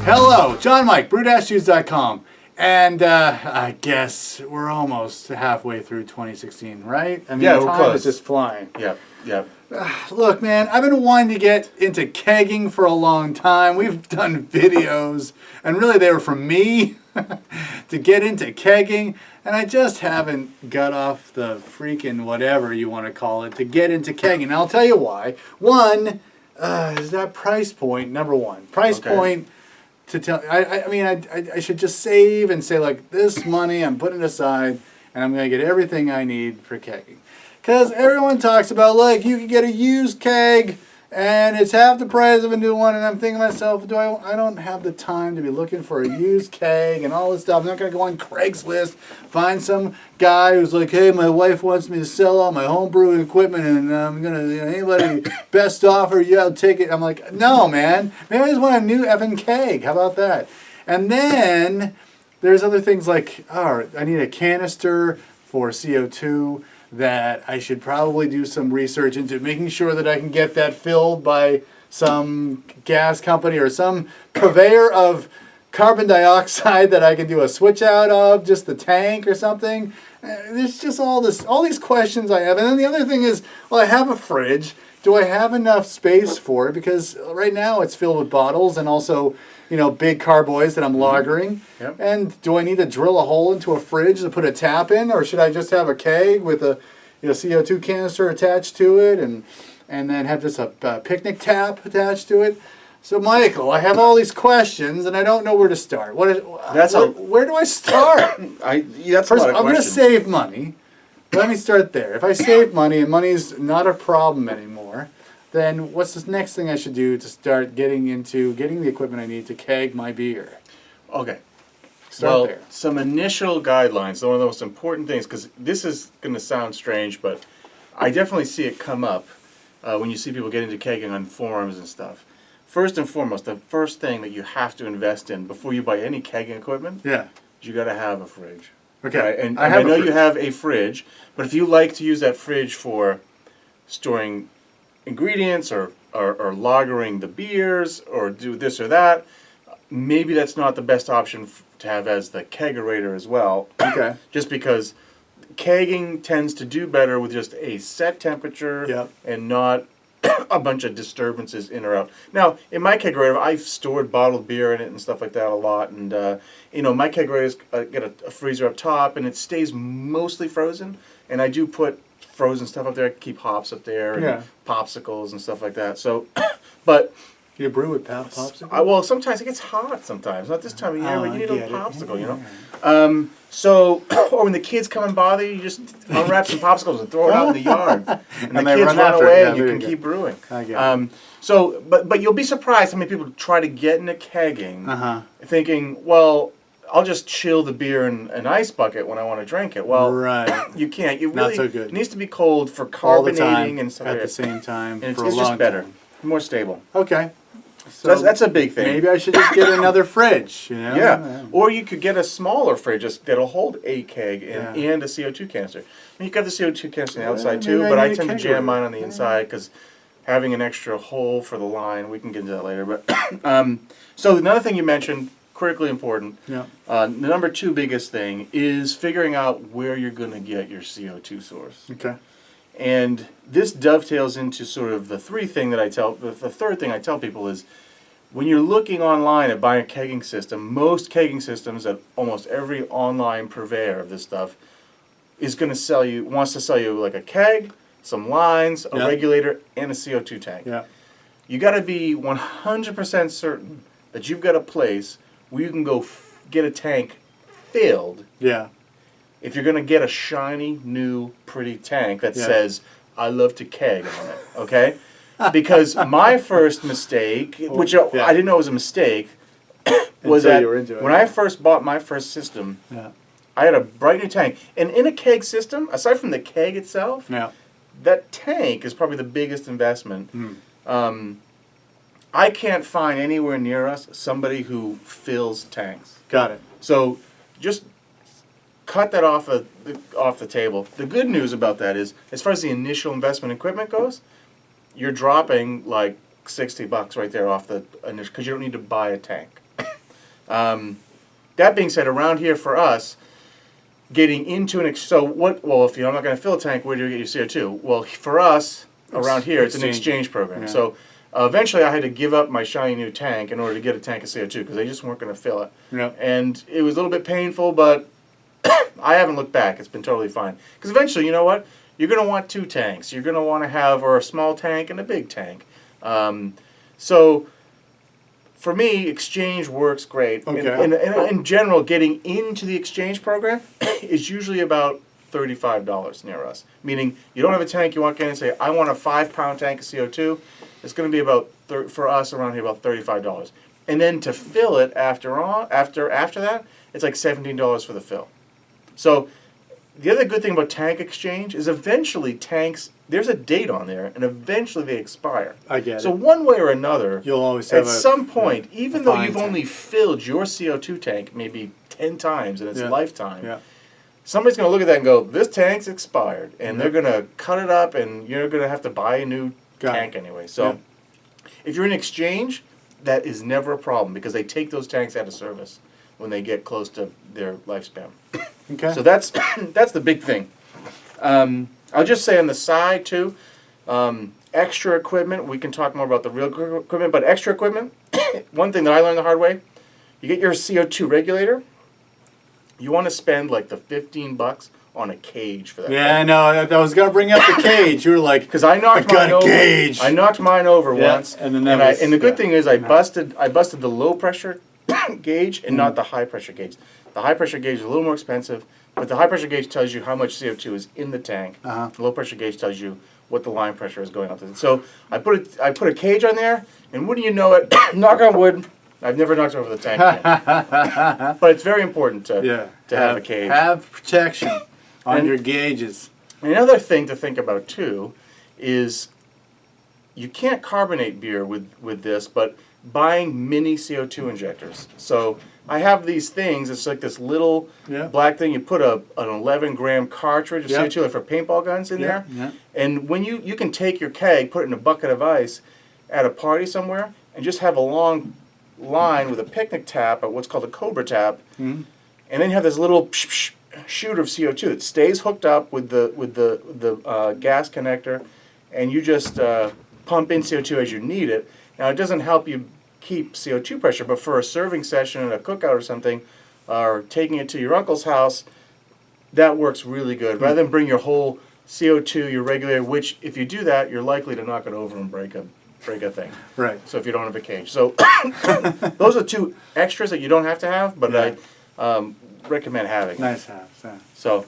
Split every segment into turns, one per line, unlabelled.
Hello, John Mike, brew-juice.com. And I guess we're almost halfway through 2016, right? I mean,
yeah, we're
time
close.
is just flying.
Yep.
Look, man, I've been wanting to get into kegging for a long time. We've done videos, and really they were from me to get into kegging, and I just haven't got off the freaking whatever you want to call it to get into kegging. And I'll tell you why. One is that price point, number one. Price point to tell, I mean, I should just save and say, like, this money I'm putting aside, and I'm going to get everything I need for kegging. Because everyone talks about, like, you can get a used keg, and it's half the price of a new one, and I'm thinking to myself, I don't have the time to be looking for a used keg and all this stuff. I'm not going to go on Craigslist, find some guy who's like, hey, my wife wants me to sell all my homebrew equipment, and I'm going to, anybody best offer, yeah, I'll take it. I'm like, no, man. Maybe I just want a new effing keg. How about that? And then there's other things like, oh, I need a canister for CO2 that I should probably do some research into, making sure that I can get that filled by some gas company or some purveyor of carbon dioxide that I can do a switch out of, just the tank or something. There's just all these questions I have. And then the other thing is, well, I have a fridge. Do I have enough space for it? Because right now it's filled with bottles and also, big carboys that I'm lagering.
Yep.
And do I need to drill a hole into a fridge to put a tap in, or should I just have a keg with a CO2 canister attached to it, and then have just a picnic tap attached to it? So, Michael, I have all these questions, and I don't know where to start. Where do I start?
That's
First,
a lot of
I'm going to
questions.
save money. Let me start there. If I save money and money's not a problem anymore, then what's the next thing I should do to start getting the equipment I need to keg my beer?
Okay.
Start there.
Some initial guidelines. One of the most important things, because this is going to sound strange, but I definitely see it come up when you see people get into kegging on forums and stuff. First and foremost, the first thing that you have to invest in before you buy any kegging equipment, is you got to have a fridge.
Okay.
Right? And I know you have a fridge, but if you like to use that fridge for storing ingredients or lagering the beers or do this or that, maybe that's not the best option to have as the Kegerator as well.
Okay.
Just because kegging tends to do better with just a set temperature and not a bunch of disturbances in or out. Now, in my Kegerator, I've stored bottled beer in it and stuff like that a lot. And, my Kegerators get a freezer up top, and it stays mostly frozen. And I do put frozen stuff up there. I keep hops up there and popsicles and stuff like that. So, but...
You brew with popsicle?
Well, sometimes it gets hot sometimes. Not this time of year, but you need a popsicle, So, or when the kids come and bother you, you just unwrap some popsicles and throw it out in the yard. And the kids run away and you can keep brewing.
I get it.
So, but you'll be surprised how many people try to get into kegging thinking, well, I'll just chill the beer in an ice bucket when I want to drink it. Well, you can't. You really,
not so good.
It needs to be cold for carbonating and stuff
at the same time.
And
for
it's
a long
just better,
time.
more stable.
Okay.
So that's a big thing.
Maybe I should just get another fridge,
Yeah. Or you could get a smaller fridge that'll hold a keg and a CO2 canister. I mean, you got the CO2 canister on the outside too, but I tend to jam mine on the inside because having an extra hole for the line, we can get into that later. But so another thing you mentioned, critically important, the number two biggest thing is figuring out where you're going to get your CO2 source.
Okay.
And this dovetails into sort of the third thing I tell people is when you're looking online at buying a kegging system, most kegging systems at almost every online purveyor of this stuff wants to sell you like a keg, some lines, a regulator, and a CO2 tank.
Yeah.
You got to be 100% certain that you've got a place where you can go get a tank filled.
Yeah.
If you're going to get a shiny, new, pretty tank that says, I love to keg on it, okay? Because my first mistake, which I didn't know was a mistake, was that when I first bought my first system, I had a bright new tank. And in a keg system, aside from the keg itself, that tank is probably the biggest investment. I can't find anywhere near us somebody who fills tanks.
Got it.
So just cut that off the table. The good news about that is, as far as the initial investment equipment goes, you're dropping like $60 right there off the initial, because you don't need to buy a tank. That being said, around here for us, getting into an well, if you're not going to fill a tank, where do you get your CO2? Well, for us around here, it's an exchange program. Yeah. So eventually, I had to give up my shiny new tank in order to get a tank of CO2 because they just weren't going to fill it. Yep. And it was a little bit painful, but I haven't looked back. It's been totally fine. Because eventually, you know what? You're going to want 2 tanks. You're going to want to have a small tank and a big tank. So for me, exchange works great. Okay. In general, getting into the exchange program is usually about $35 near us. Meaning, you don't have a tank, you want to get in and say, I want a 5-pound tank of CO2. It's going to be about, for us around here, about $35. And then to fill it after that, it's like $17 for the fill. So the other good thing about tank exchange is eventually tanks, there's a date on there, and eventually they expire.
I get it.
So one way or another,
you'll always have
at some point, even though you've only filled your CO2 tank maybe 10 times in its lifetime, somebody's going to look at that and go, this tank's expired. And they're going to cut it up, and you're going to have to buy a new tank anyway. So if you're in exchange, that is never a problem because they take those tanks out of service when they get close to their lifespan. Okay. So that's the big thing. I'll just say on the side too, extra equipment. We can talk more about the real equipment, but extra equipment. One thing that I learned the hard way: you get your CO2 regulator. You want to spend like the $15 on a cage for that.
Yeah, I know. I was gonna bring up the cage. You were like,
because I knocked mine over. Cage. I knocked mine over once, and the good thing is I busted the low pressure gauge and not the high pressure gauge. The high pressure gauge is a little more expensive, but the high pressure gauge tells you how much CO2 is in the tank. The low pressure gauge tells you what the line pressure is going out to. So I put a cage on there, and wouldn't you know it? Knock on wood. I've never knocked over the tank again. But it's very important to have a cage.
Have protection on your gauges.
Another thing to think about too is you can't carbonate beer with this, but buying mini CO2 injectors. So I have these things. It's like this little black thing. You put an 11-gram cartridge of CO2 like for paintball guns in there. Yeah. And when you can take your keg, put it in a bucket of ice at a party somewhere, and just have a long line with a picnic tap, or what's called a Cobra tap, and then you have this little shoot of CO2 that stays hooked up with the gas connector, and you just pump in CO2 as you need it. Now it doesn't help you keep CO2 pressure, but for a serving session and a cookout or something, or taking it to your uncle's house, that works really good. Rather than bring your whole CO2, your regulator, which if you do that, you're likely to knock it over and break a thing. Right. So if you don't have a cage. So those are 2 extras that you don't have to have, but I recommend having.
Nice have. Yeah.
So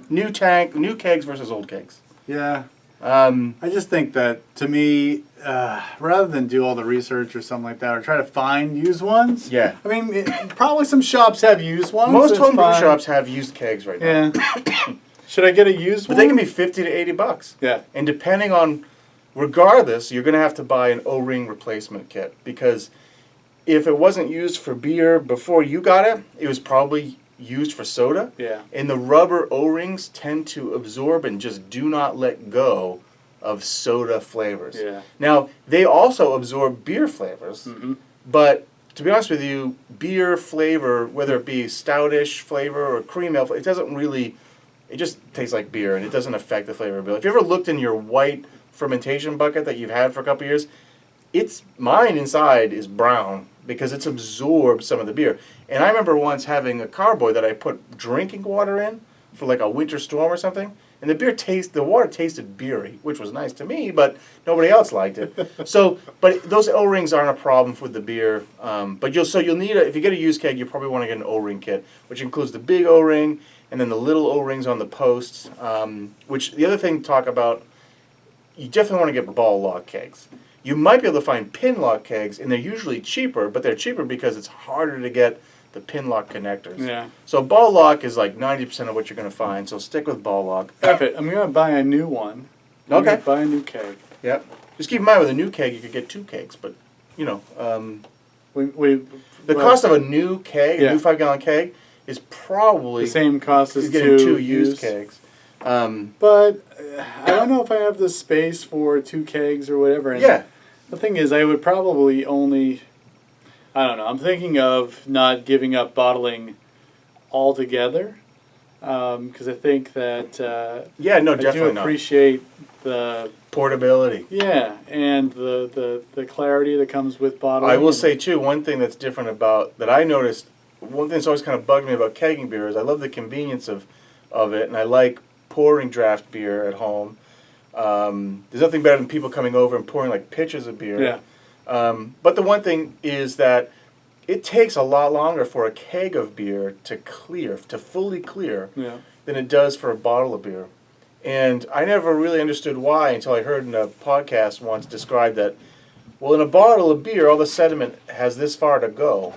new kegs versus old kegs.
Yeah. I just think that, to me, rather than do all the research or something like that, or try to find used ones. Yeah. I mean, probably some shops have used ones.
Most homebrew shops have used kegs right now.
Yeah. Should I get a used one?
But they can be $50 to $80. Yeah. And depending on, regardless, you're going to have to buy an O-ring replacement kit, because if it wasn't used for beer before you got it, it was probably used for soda. Yeah. And the rubber O-rings tend to absorb and just do not let go of soda flavors. Yeah. Now, they also absorb beer flavors, but to be honest with you, beer flavor, whether it be stoutish flavor or cream ale, it doesn't really, it just tastes like beer, and it doesn't affect the flavor of beer. If you ever looked in your white fermentation bucket that you've had for a couple years, mine inside is brown because it's absorbed some of the beer. And I remember once having a carboy that I put drinking water in for like a winter storm or something, and the water tasted beery, which was nice to me, but nobody else liked it. But those O-rings aren't a problem with the beer. But you'll need if you get a used keg, you probably want to get an O-ring kit, which includes the big O-ring and then the little O-rings on the posts. Which the other thing to talk about, you definitely want to get ball lock kegs. You might be able to find pin lock kegs, and they're usually cheaper, but they're cheaper because it's harder to get the pin lock connectors. Yeah. So ball lock is like 90% of what you're going to find, so stick with ball lock.
Perfect. I'm going to buy a new one. Okay. Buy a new keg.
Yep. Just keep in mind, with a new keg, you could get 2 kegs, but, you know, the cost of a new keg, a new 5-gallon keg, is probably
the same cost as
getting 2 used kegs.
But I don't know if I have the space for 2 kegs or whatever. And the thing is, I would probably only I don't know. I'm thinking of not giving up bottling altogether, because I think that
Yeah, no,
I
definitely
do
not.
appreciate the
Portability.
and the clarity that comes with bottling.
I will say too, one thing that's different about that I noticed. One thing that's always kind of bugged me about kegging beer is I love the convenience of it, and I like pouring draft beer at home. There's nothing better than people coming over and pouring like pitchers of beer.
Yeah.
But the one thing is that it takes a lot longer for a keg of beer to clear, to fully clear, than it does for a bottle of beer. And I never really understood why until I heard in a podcast once described that, well, in a bottle of beer, all the sediment has this far to go.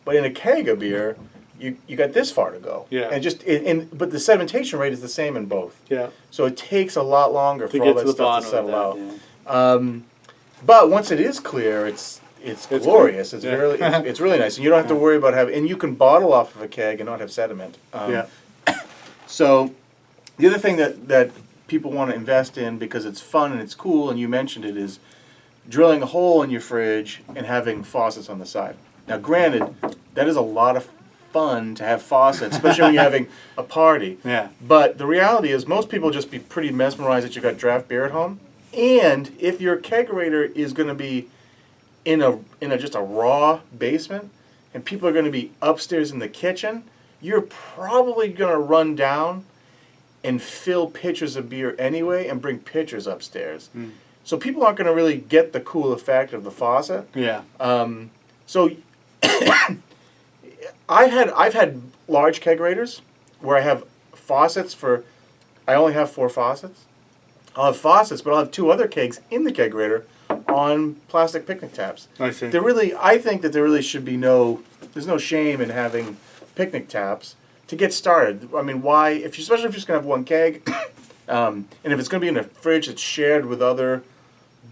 But in a keg of beer, you got this far to go.
Yeah.
And but the sedimentation rate is the same in both.
Yeah.
So it takes a lot longer for all that stuff to settle out.
Yeah.
But once it is clear, it's glorious. It's really it's really nice, and you don't have to worry about having. And you can bottle off of a keg and not have sediment. So the other thing that people want to invest in because it's fun and it's cool, and you mentioned it, is drilling a hole in your fridge and having faucets on the side. Now, granted, that is a lot of fun to have faucets, especially when you're having a party.
Yeah.
But the reality is most people just be pretty mesmerized that you got draft beer at home. And if your kegerator is going to be in a just a raw basement and people are going to be upstairs in the kitchen, you're probably going to run down and fill pitchers of beer anyway and bring pitchers upstairs. So people aren't going to really get the cool effect of the faucet.
Yeah.
So I've had large kegerators where I have faucets for. I only have 4 faucets. I'll have faucets, but I'll have 2 other kegs in the kegerator on plastic picnic taps.
I see.
I think that there really should be there's no shame in having picnic taps to get started. I mean, why, especially if you're just going to have one keg, and if it's going to be in a fridge that's shared with other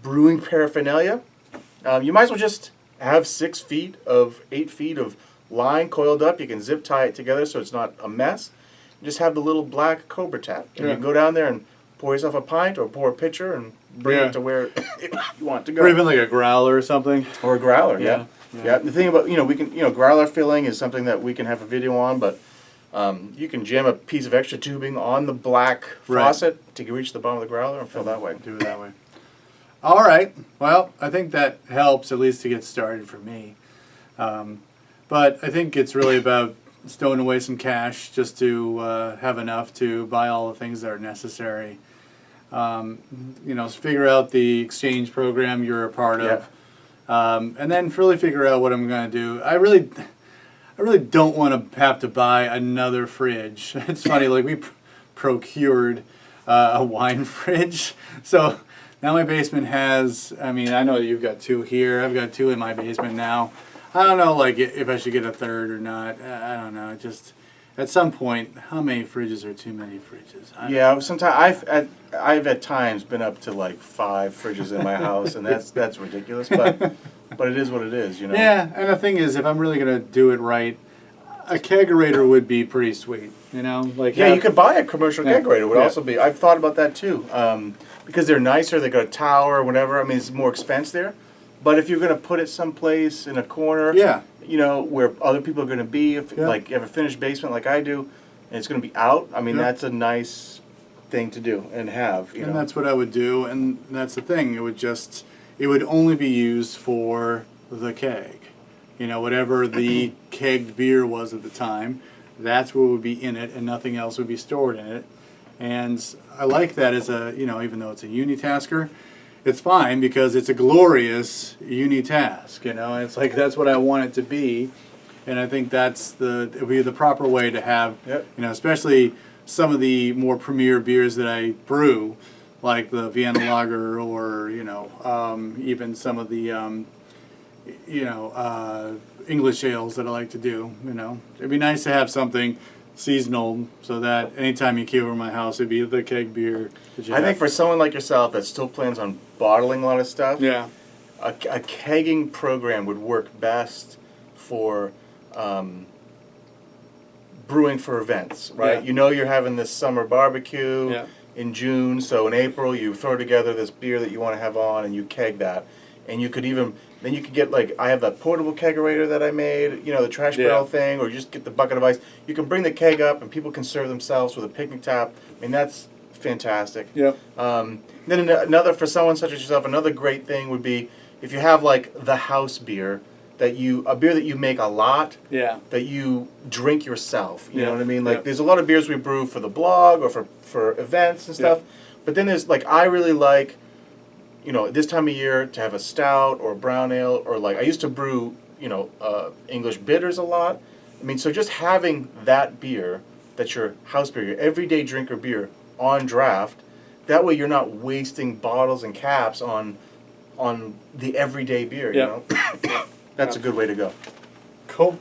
brewing paraphernalia, you might as well just have 8 feet of line coiled up. You can zip tie it together so it's not a mess. Just have the little black Cobra tap. And you can go down there and pour yourself a pint or pour a pitcher and bring it to where you want it to go.
Or even like a growler or something.
Or a growler, yeah. The thing about, we can, growler filling is something that we can have a video on, but you can jam a piece of extra tubing on the black faucet to reach the bottom of the growler and fill that way.
Do it that way. All right. Well, I think that helps at least to get started for me. But I think it's really about stowing away some cash just to have enough to buy all the things that are necessary. Figure out the exchange program you're a part of, and then really figure out what I'm going to do. I really don't want to have to buy another fridge. It's funny, like we procured a wine fridge, so now my basement has. I mean, I know you've got 2 here. I've got 2 in my basement now. I don't know, like if I should get a third or not. I don't know. Just at some point, how many fridges are too many fridges?
Sometimes I've at times been up to like 5 fridges in my house, and that's ridiculous. But it is what it is,
Yeah, and the thing is, if I'm really gonna do it right, a kegerator would be pretty sweet. You
could buy a commercial kegerator. It would also be. I've thought about that too, because they're nicer. They got a tower or whatever. I mean, it's more expense there. But if you're going to put it someplace in a corner, where other people are going to be, like you have a finished basement like I do, and it's going to be out, I mean, that's a nice thing to do and have.
And that's what I would do, and that's the thing. It would only be used for the keg. Whatever the kegged beer was at the time, that's what would be in it, and nothing else would be stored in it. And I like that as even though it's a unitasker, it's fine because it's a glorious unitask, It's like that's what I want it to be, and I think it would be the proper way to have, especially some of the more premier beers that I brew, like the Vienna Lager or even some of the English ales that I like to do. It'd be nice to have something seasonal, so that anytime you came over my house, it'd be the keg beer.
I think for someone like yourself that still plans on bottling a lot of stuff, a kegging program would work best for brewing for events, right? You're having this summer barbecue in June, so in April you throw together this beer that you want to have on and you keg that. and you could even then you could get like I have that portable kegerator that I made, you know, the trash barrel thing, or you just get the bucket of ice. You can bring the keg up and people can serve themselves with a picnic tap. I mean, that's fantastic.
Yep.
Then another for someone such as yourself, another great thing would be if you have like the house beer a beer that you make a lot, that you drink yourself. You know what I mean? Like there's a lot of beers we brew for the blog or for events and stuff. But then there's like I really like, you know, this time of year to have a stout or a brown ale, or like I used to brew, you know, English bitters a lot. I mean, so just having that beer, that's your house beer, your everyday drinker beer on draft, that way you're not wasting bottles and caps on the everyday beer, you know? That's a good way to go.
Cool.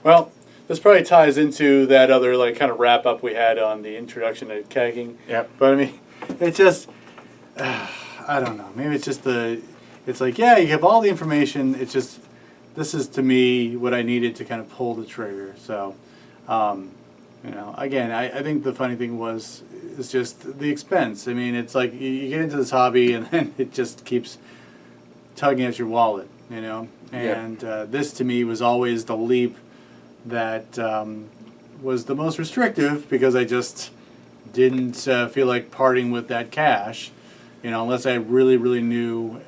Well, this probably ties into that other like kind of wrap up we had on the introduction to kegging.
Yep.
But I mean, it just, I don't know. Maybe it's just it's like, yeah, you have all the information. It's just, this is to me what I needed to kind of pull the trigger. So, you know, again, I think the funny thing is just the expense. I mean, it's like you get into this hobby and then it just keeps tugging at your wallet, you know. And this to me was always the leap that was the most restrictive, because I just didn't feel like parting with that cash, you know, unless I really, really knew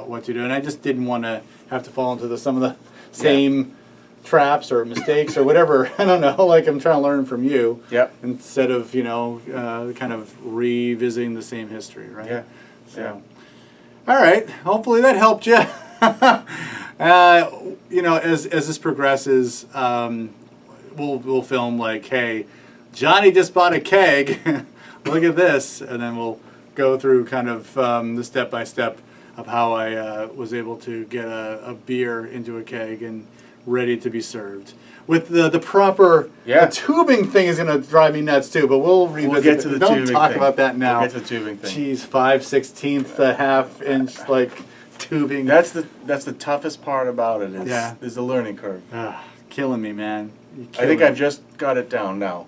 what to do. And I just didn't want to have to fall into some of the same traps or mistakes or whatever. I don't know, like I'm trying to learn from you. Instead of, you know, kind of revisiting the same history, right? So, all right. Hopefully that helped you. You know, as this progresses, we'll film like, hey, Johnny just bought a keg. Look at this, and then we'll go through kind of the step by step of how I was able to get a beer into a keg and ready to be served. With the proper the tubing thing is going to drive me nuts too, but we'll revisit.
We'll get to the
Don't
tubing
talk
thing.
about that now.
We'll get to the tubing thing.
Jeez, 5/16 half-inch like tubing.
That's the toughest part about it is the learning curve.
Killing me, man.
I think I've just got it down now.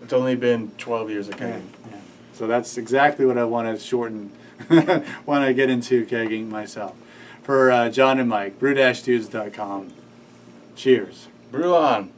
It's only been 12 years of kegging.
So that's exactly what I want to shorten when I get into kegging myself. For John and Mike, brew-dudes.com. Cheers.
Brew on.